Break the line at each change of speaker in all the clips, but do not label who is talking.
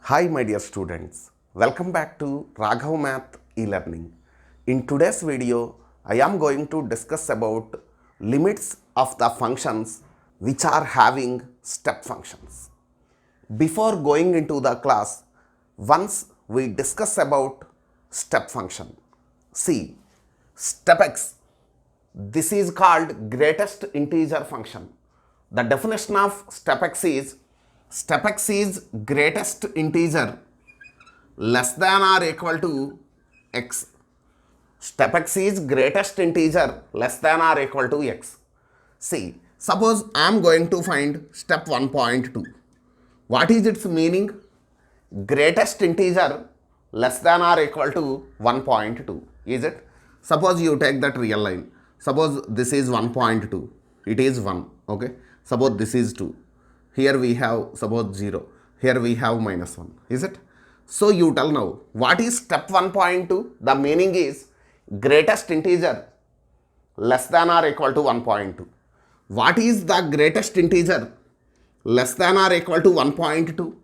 Hi my dear students, welcome back to Raghav Math e-learning. In today's video, I am going to discuss about limits of the functions which are having step functions. Before going into the class, once we discuss about step function. See, step x, this is called greatest integer function. The definition of step x is greatest integer less than or equal to x. Step x is greatest integer less than or equal to x. See, suppose I am going to find step 1.2. What is its meaning? Greatest integer less than or equal to 1.2. Is it? Suppose you take that real line. Suppose this is 1.2. It is 1. Okay. Suppose this is 2. Here we have suppose 0. Here we have minus 1. Is it? So you tell now, what is step 1.2? The meaning is greatest integer less than or equal to 1.2. What is the greatest integer less than or equal to 1.2?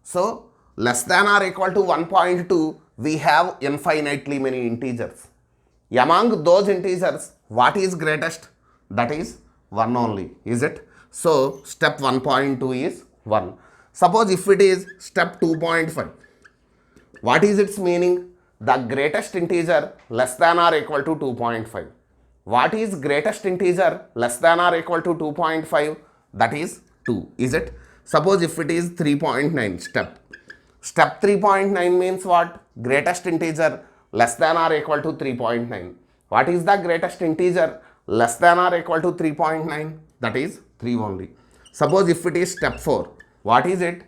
So less than or equal to 1.2, we have infinitely many integers. Among those integers, what is greatest? That is 1 only, is it? So step 1.2 is 1. Suppose if it is step 2.5, what is its meaning? The greatest integer less than or equal to 2.5. What is greatest integer less than or equal to 2.5? That is 2, is it? Suppose if it is 3.9 step. Step 3.9 means what? Greatest integer less than or equal to 3.9. What is the greatest integer less than or equal to 3.9? That is 3 only. Suppose if it is step 4. What is it?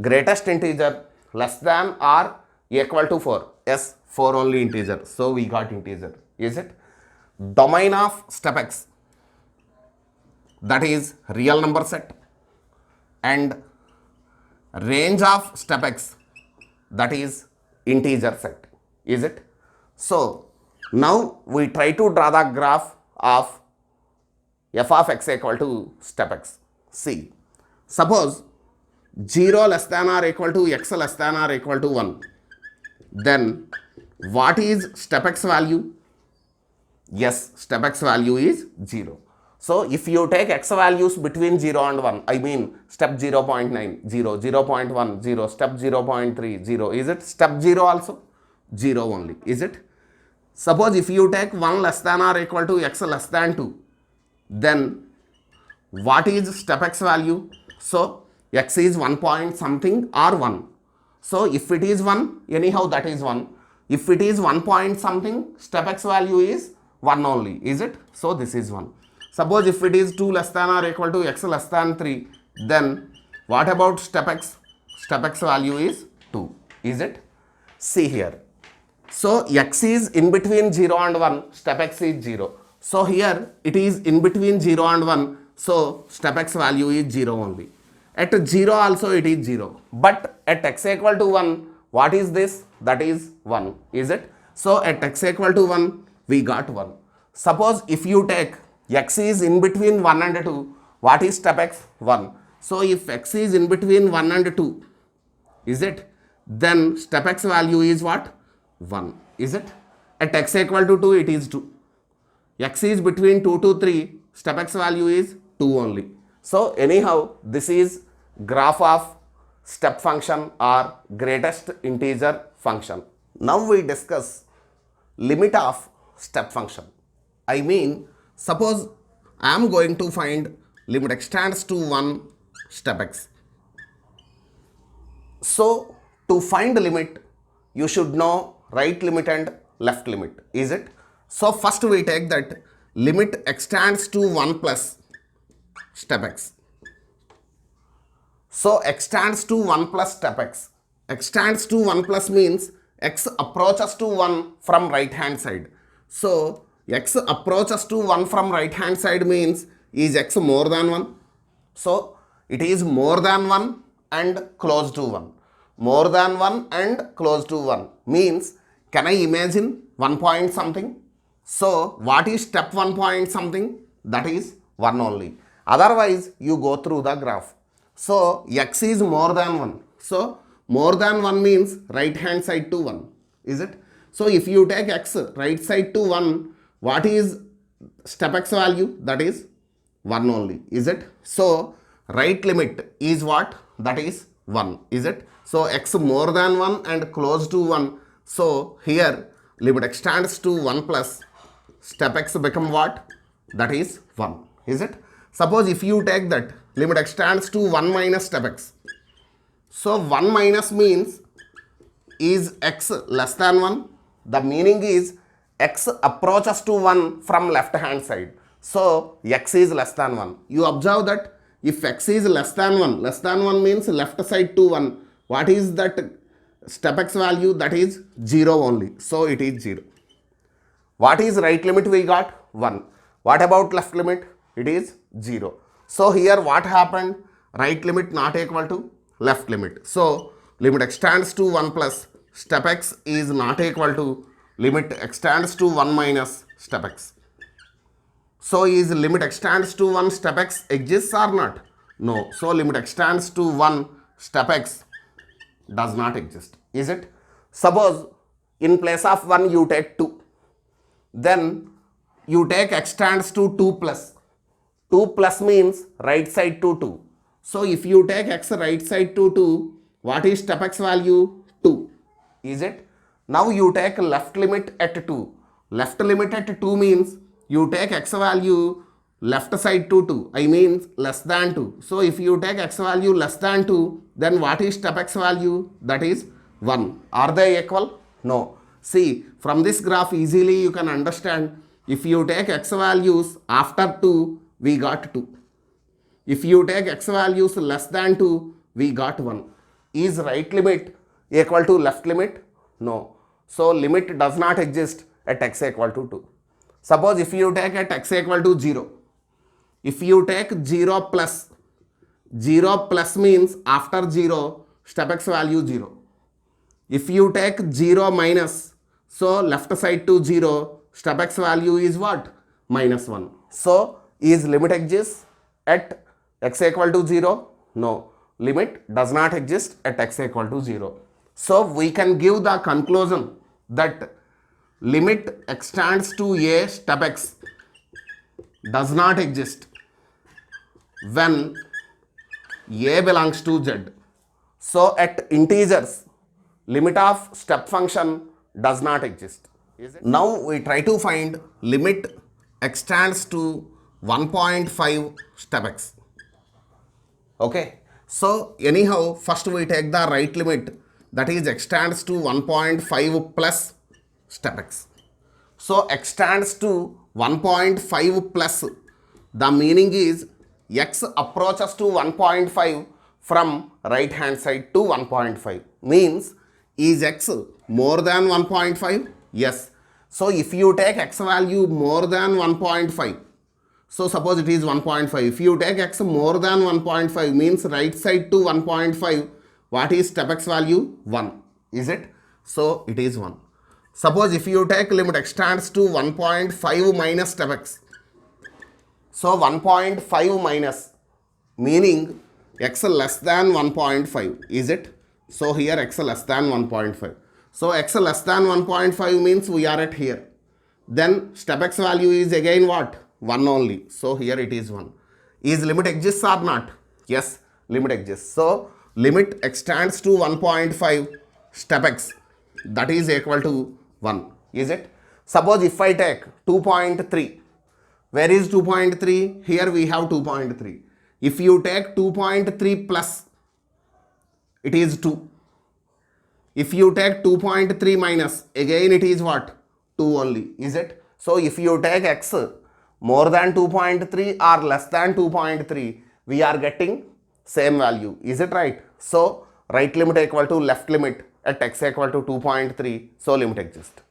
Greatest integer less than or equal to 4. Yes, 4 only integer. So we got integer. Is it? Domain of step x, that is real number set, and range of step x, that is integer set. Is it? So now we try to draw the graph of f of x equal to step x. See, suppose 0 less than or equal to x less than or equal to 1, then what is step x value? Yes, step x value is 0. So if you take x values between 0 and 1, I mean step 0.9, 0, 0.1, 0, step 0.3, 0, is it? Step 0 also 0 only, is it? Suppose if you take 1 less than or equal to x less than 2, then what is step x value? So x is 1 point something or 1. So if it is 1, anyhow that is 1. If it is 1 point something, step x value is 1 only, is it? So this is 1. Suppose if it is 2 less than or equal to x less than 3, then what about step x? Step x value is 2, is it? See here. So x is in between 0 and 1, step x is 0. So here it is in between 0 and 1, so step x value is 0 only. At 0 also it is 0. But at x equal to 1, what is this? That is 1, is it? So at x equal to 1, we got 1. Suppose if you take x is in between 1 and 2, what is step x? 1. So if x is in between 1 and 2, is it? Then step x value is what? 1, is it? At x equal to 2, it is 2. X is between 2 to 3, step x value is 2 only. So anyhow, this is graph of step function or greatest integer function. Now we discuss limit of step function. I mean, suppose I am going to find limit x tends to 1 step x. So to find limit, you should know right limit and left limit, is it? So first we take that limit x tends to 1 plus step x. So x tends to 1 plus step x. X tends to 1 plus means x approaches to 1 from right hand side. So x approaches to 1 from right hand side means is x more than 1? So it is more than 1 and close to 1. More than 1 and close to 1 means, can I imagine 1 point something? So what is step 1 point something? That is 1 only. Otherwise you go through the graph. So x is more than 1. So more than 1 means right hand side to 1, is it? So if you take x right side to 1, what is step x value? That is 1 only, is it? So right limit is what? That is 1, is it? So x more than 1 and close to 1. So here limit extends to 1 plus step x become what? That is 1, is it? Suppose if you take that limit extends to 1 minus step x. So 1 minus means is x less than 1. The meaning is x approaches to 1 from left hand side. So x is less than 1. You observe that if x is less than 1 means left side to 1. What is that step x value? That is 0 only. So it is 0. What is right limit we got? 1. What about left limit? It is 0. So here what happened? Right limit not equal to left limit. So limit extends to 1 plus step x is not equal to limit extends to 1 minus step x. So is limit extends to 1 step x exists or not? No. So limit extends to 1 step x does not exist, is it? Suppose in place of 1 you take 2. Then you take x tends to 2 plus. 2 plus means right side to 2. So if you take x right side to 2, what is step x value? 2. Is it? Now you take left limit at 2. Left limit at 2 means you take x value left side to 2. I mean less than 2. So if you take x value less than 2, then what is step x value? That is 1. Are they equal? No. See, from this graph easily you can understand, if you take x values after 2, we got 2. If you take x values less than 2, we got 1. Is right limit equal to left limit? No. So limit does not exist at x equal to 2. Suppose if you take at x equal to 0. If you take 0 plus means after 0, step x value 0. If you take 0 minus, so left side to 0, step x value is what? Minus 1. So is limit exists at x equal to 0? No. Limit does not exist at x equal to 0. So we can give the conclusion that limit extends to a step x does not exist when a belongs to z. So at integers, limit of step function does not exist. Now we try to find limit extends to 1.5 step x. Okay. So anyhow, first we take the right limit, that is extends to 1.5 plus step x. So extends to 1.5 plus, the meaning is x approaches to 1.5 from right hand side to 1.5. Means is x more than 1.5? Yes. So if you take x value more than 1.5, so suppose it is 1.5. If you take x more than 1.5 means right side to 1.5, what is step x value? 1. Is it? So it is 1. Suppose if you take limit extends to 1.5 minus step x. So 1.5 minus meaning x less than 1.5. Is it? So here x less than 1.5. So x less than 1.5 means we are at here. Then step x value is again what? 1 only. So here it is 1. Is limit exists or not? Yes, limit exists. So limit extends to 1.5 step x, that is equal to 1. Is it? Suppose if I take 2.3. Where is 2.3? Here we have 2.3. If you take 2.3 plus, it is 2. If you take 2.3 minus, again it is what? 2 only. Is it? So if you take x more than 2.3 or less than 2.3, we are getting same value. Is it right? So right limit equal to left limit at x equal to 2.3. So limit exists.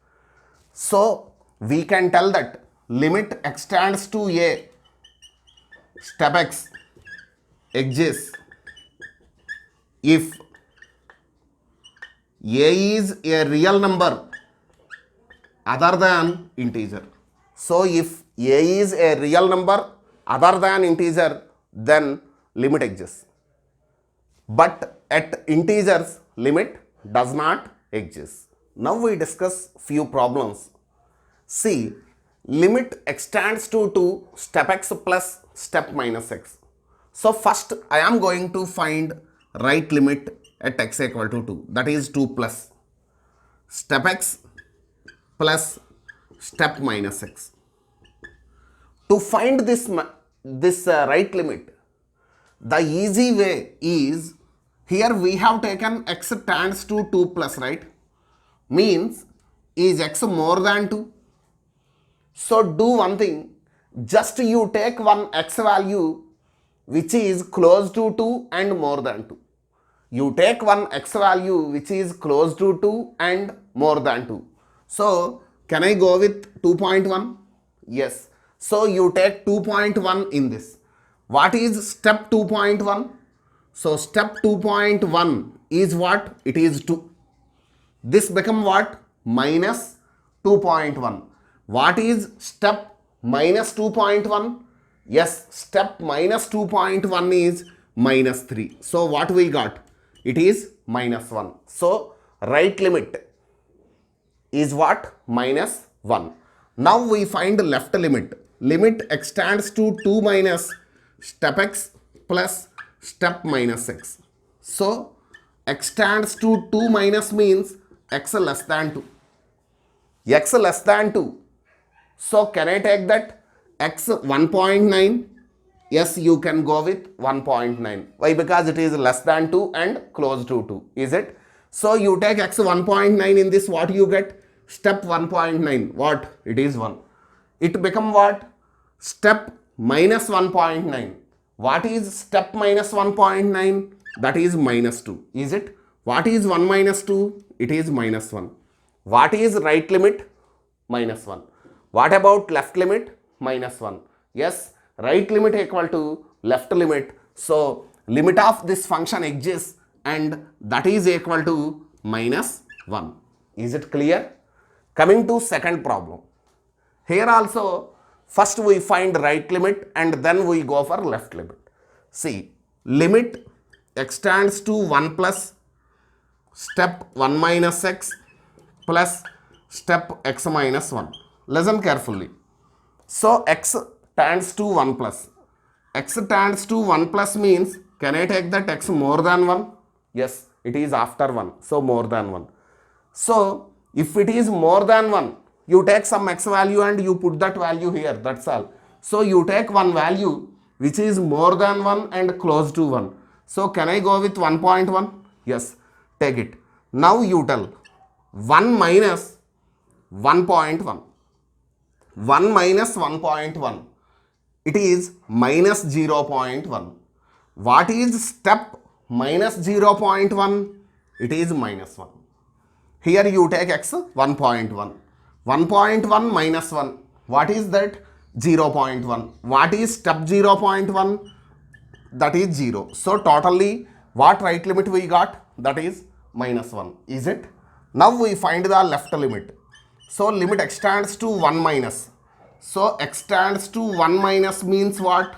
So we can tell that limit extends to a step x exists if a is a real number other than integer. So if a is a real number other than integer, then limit exists. But at integers, limit does not exist. Now we discuss few problems. See, limit extends to step x plus step minus x. So first I am going to find right limit at x equal to 2, that is 2 plus step x plus step minus x. To find this right limit, the easy way is, here we have taken x tends to 2 plus, right? Means is x more than 2? So do one thing, just you take one x value which is close to 2 and more than 2. You take one x value which is close to 2 and more than 2. So can I go with 2.1? Yes. So you take 2.1 in this. What is step 2.1? So step 2.1 is what? It is 2. This become what? Minus 2.1. What is step minus 2.1? Yes, step minus 2.1 is minus 3. So what we got? It is minus 1. So right limit is what? Minus 1. Now we find left limit. Limit extends to 2 minus step x plus step minus x. So extends to 2 minus means x less than 2. X less than 2. So can I take that x 1.9? Yes, you can go with 1.9. Why? Because it is less than 2 and close to 2. Is it? So you take x 1.9 in this, what you get? Step 1.9. What? It is 1. It become what? Step minus 1.9. What is step minus 1.9? That is minus 2. Is it? What is 1 minus 2? It is minus 1. What is right limit? Minus 1. What about left limit? Minus 1. Yes, right limit equal to left limit. So limit of this function exists and that is equal to minus 1. Is it clear? Coming to second problem. Here also first we find right limit and then we go for left limit. See, limit extends to 1 plus step 1 minus x plus step x minus 1. Listen carefully. So x tends to 1 plus. X tends to 1 plus means, can I take that x more than 1? Yes, it is after 1. So more than 1. So if it is more than 1, you take some x value and you put that value here. That's all. So you take one value which is more than 1 and close to 1. So can I go with 1.1? Yes, take it. Now you tell 1 minus 1.1. 1 minus 1.1. It is minus 0.1. What is step minus 0.1? It is minus 1. Here you take x 1.1. 1.1 minus 1. What is that? 0.1. What is step 0.1? That is 0. So totally what right limit we got? That is minus 1. Is it? Now we find the left limit. So limit extends to 1 minus. So extends to 1 minus means what?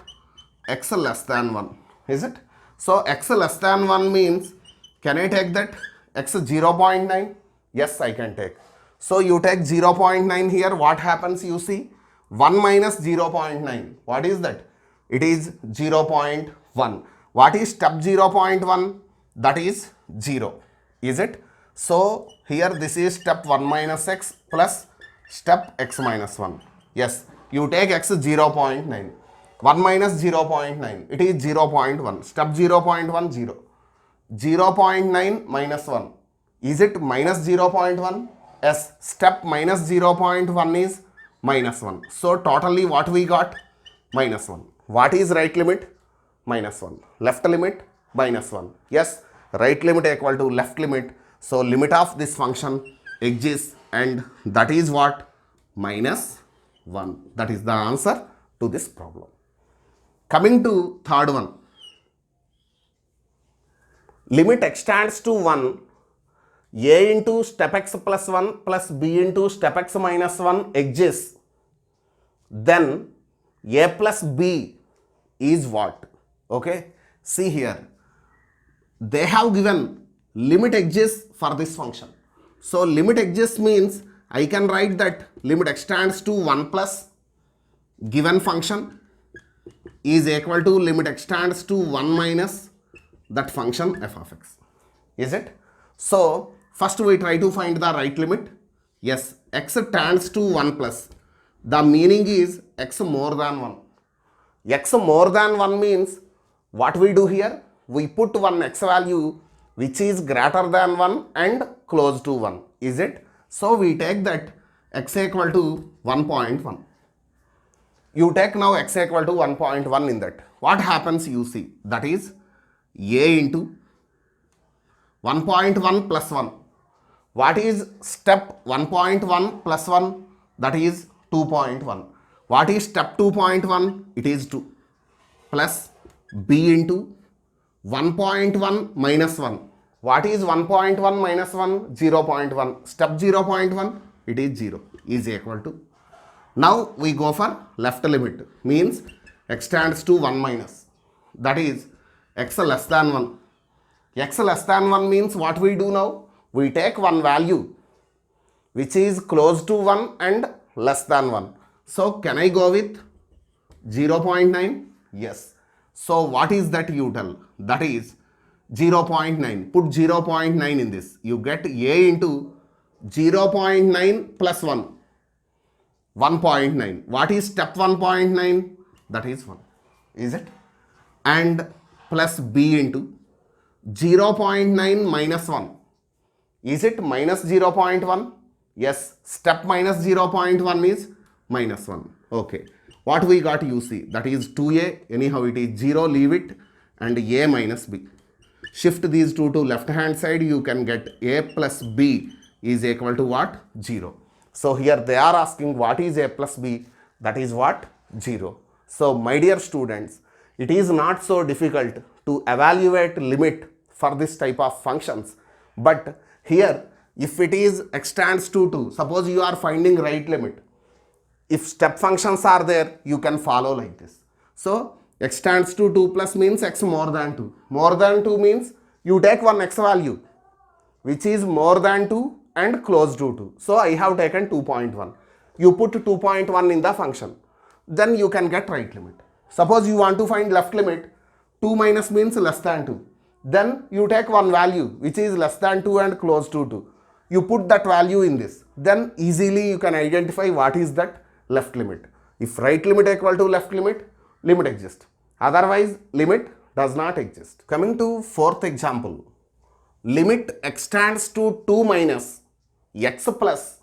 X less than 1. Is it? So x less than 1 means, can I take that? X 0.9? Yes, I can take. So you take 0.9 here. What happens? You see 1 minus 0.9. What is that? It is 0.1. What is step 0.1? That is 0. Is it? So here this is step 1 minus x plus step x minus 1. Yes, you take x 0.9. 1 minus 0.9. It is 0.1. Step 0.1, 0. 0.9 minus 1. Is it minus 0.1? Yes, step minus 0.1 is minus 1. So totally what we got? Minus 1. What is right limit? Minus 1. Left limit? Minus 1. Yes, right limit equal to left limit. So limit of this function exists and that is what? Minus 1. That is the answer to this problem. Coming to third one. Limit extends to 1. A into step x plus 1 plus b into step x minus 1 exists. Then a plus b is what? Okay. See here. They have given limit exists for this function. So limit exists means I can write that limit x tends to 1 plus given function is equal to limit x tends to 1 minus that function f of x. Is it? So first we try to find the right limit. Yes, x tends to 1 plus. The meaning is x more than 1. X more than 1 means what we do here? We put one x value which is greater than 1 and close to 1. Is it? So we take that x equal to 1.1. You take now x equal to 1.1 in that. What happens you see? That is a into 1.1 plus 1. What is step 1.1 plus 1? That is 2.1. What is step 2.1? It is 2 plus b into 1.1 minus 1. What is 1.1 minus 1? 0.1. Step 0.1, it is 0 is equal to. Now we go for left limit, means x tends to 1 minus. That is x less than 1. X less than 1 means what we do now? We take one value which is close to 1 and less than 1. So can I go with 0.9? Yes. So what is that you tell? That is 0.9. Put 0.9 in this. You get a into 0.9 plus 1. 1.9. What is step 1.9? That is 1. Is it? And plus b into 0.9 minus 1. Is it minus 0.1? Yes. Step minus 0.1 is minus 1. Okay. What we got you see? That is 2a. Anyhow it is 0. Leave it. And a minus b. Shift these two to left hand side. You can get a plus b is equal to what? 0. So here they are asking what is a plus b? That is what? 0. So my dear students, it is not so difficult to evaluate limit for this type of functions. But here if it is x tends to 2, suppose you are finding right limit. If step functions are there, you can follow like this. So x tends to 2 plus means x more than 2. More than 2 means you take one x value which is more than 2 and close to 2. So I have taken 2.1. You put 2.1 in the function. Then you can get right limit. Suppose you want to find left limit, 2 minus means less than 2. Then you take one value which is less than 2 and close to 2. You put that value in this. Then easily you can identify what is that left limit. If right limit equal to left limit, limit exists. Otherwise limit does not exist. Coming to fourth example. Limit x tends to 2 minus x plus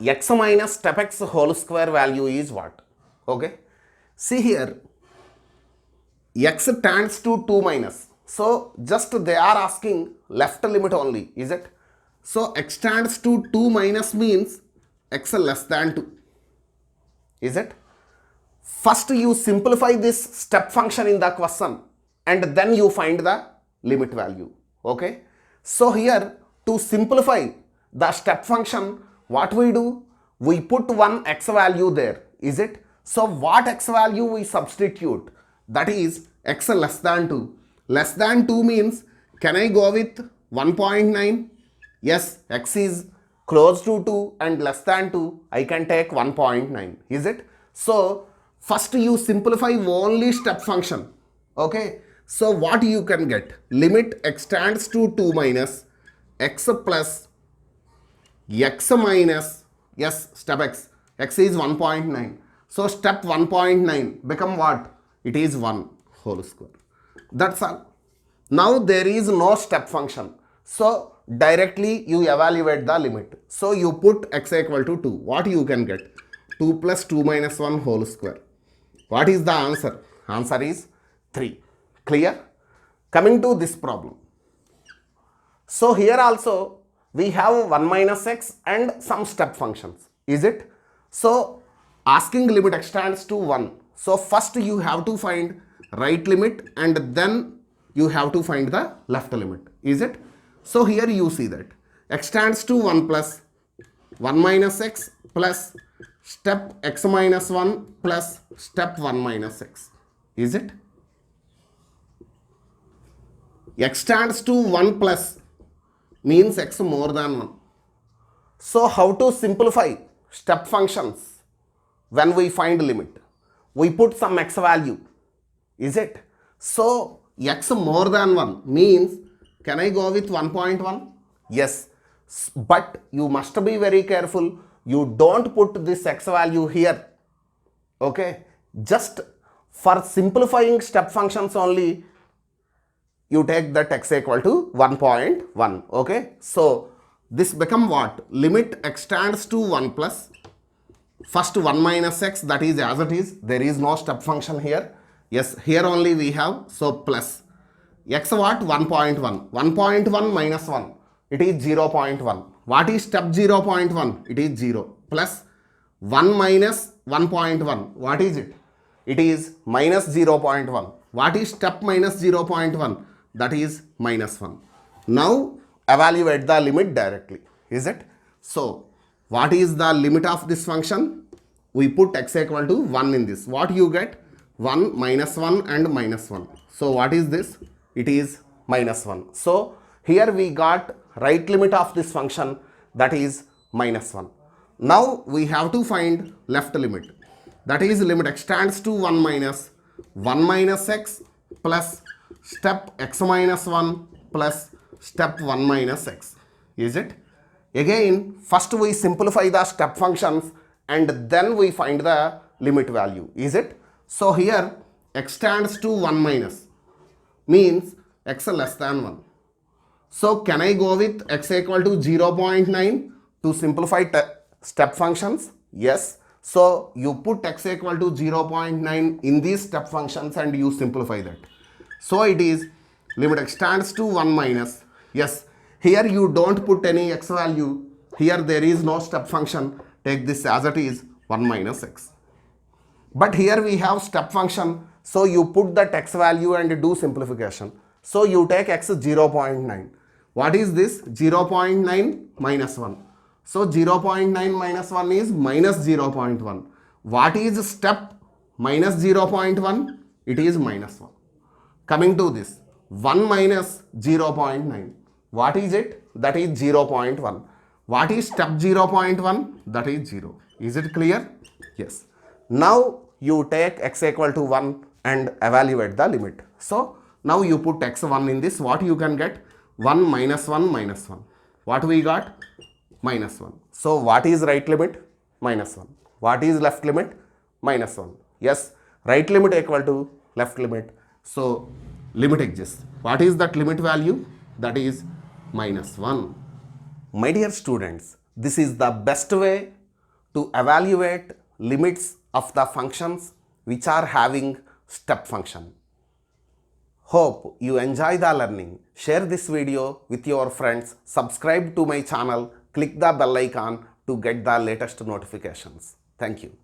x minus step x whole square value is what? Okay. See here, x tends to 2 minus. So just they are asking left limit only, is it? So x tends to 2 minus means x less than 2. Is it? First you simplify this step function in the question and then you find the limit value. Okay. So here to simplify the step function, what we do? We put one x value there. Is it? So what x value we substitute? That is x less than 2. Less than 2 means can I go with 1.9? Yes, x is close to 2 and less than 2. I can take 1.9. Is it? So first you simplify only step function. Okay. So what you can get? Limit x tends to 2 minus x plus x minus, yes, step x. X is 1.9. So step 1.9 become what? It is 1 whole square. That's all. Now there is no step function. So directly you evaluate the limit. So you put x equal to 2. What you can get? 2 plus 2 minus 1 whole square. What is the answer? Answer is 3. Clear? Coming to this problem. So here also we have 1 minus x and some step functions. Is it? So asking limit x tends to 1. So first you have to find right limit and then you have to find the left limit. Is it? So here you see that x tends to 1 plus 1 minus x plus step x minus 1 plus step 1 minus x. Is it? X tends to 1 plus means x more than 1. So how to simplify step functions when we find limit? We put some x value, is it? So x more than 1 means, can I go with 1.1? Yes, but you must be very careful. You don't put this x value here. Okay, just for simplifying step functions only, you take that x equal to 1.1. Okay, so this become what? Limit x tends to 1 plus first 1 minus x, that is as it is. There is no step function here. Yes, here only we have. So plus x what? 1.1. 1.1 minus 1, it is 0.1. What is step 0.1? It is 0. Plus 1 minus 1.1. What is it? It is minus 0.1. What is step minus 0.1? That is minus 1. Now evaluate the limit directly. Is it? So what is the limit of this function? We put x equal to 1 in this. What you get? 1, minus 1 and minus 1. So what is this? It is minus 1. So here we got right limit of this function, that is minus 1. Now we have to find left limit. That is limit x tends to 1 minus x plus step x minus 1 plus step 1 minus x. Is it? Again, first we simplify the step functions and then we find the limit value. Is it? So here x tends to 1 minus means x less than 1. So can I go with x equal to 0.9 to simplify step functions? Yes. So you put x equal to 0.9 in these step functions and you simplify that. So it is limit x tends to 1 minus. Yes. Here you don't put any x value. Here there is no step function. Take this as it is, 1 minus x. But here we have step function. So you put that x value and do simplification. So you take x 0.9. What is this? 0.9 minus 1. So 0.9 minus 1 is minus 0.1. What is step minus 0.1? It is minus 1. Coming to this, 1 minus 0.9. What is it? That is 0.1. What is step 0.1? That is 0. Is it clear? Yes. Now you take x equal to 1 and evaluate the limit. So now you put x1 in this. What you can get? 1 minus 1 minus 1. What we got? Minus 1. So what is right limit? Minus 1. What is left limit? Minus 1. Yes, right limit equal to left limit. So limit exists. What is that limit value? That is minus 1. My dear students, this is the best way to evaluate limits of the functions which are having step function. Hope you enjoy the learning. Share this video with your friends. Subscribe to my channel. Click the bell icon to get the latest notifications. Thank you.